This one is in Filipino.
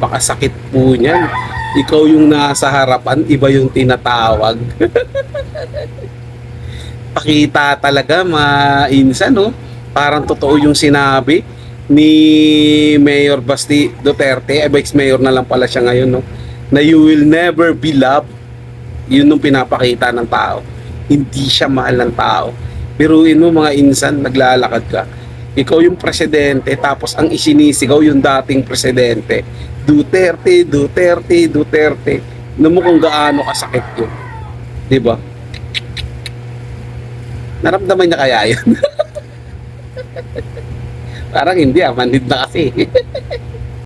napakasakit po niyan. Ikaw yung nasa harapan, iba yung tinatawag. Pakita talaga mainsan, no? Parang totoo yung sinabi ni Mayor Basti Duterte, ex-mayor na lang pala siya ngayon, no? Na you will never be loved. Yun yung pinapakita ng tao. Hindi siya mahal ng tao. Biruin mo mga insan, naglalakad ka. Ikaw yung presidente, tapos ang isinisigaw yung dating presidente. Duterte, Duterte, Duterte. Alam mo kung gaano kasakit yun. Diba? Naramdaman niya kaya yun? Parang hindi, manhid na kasi.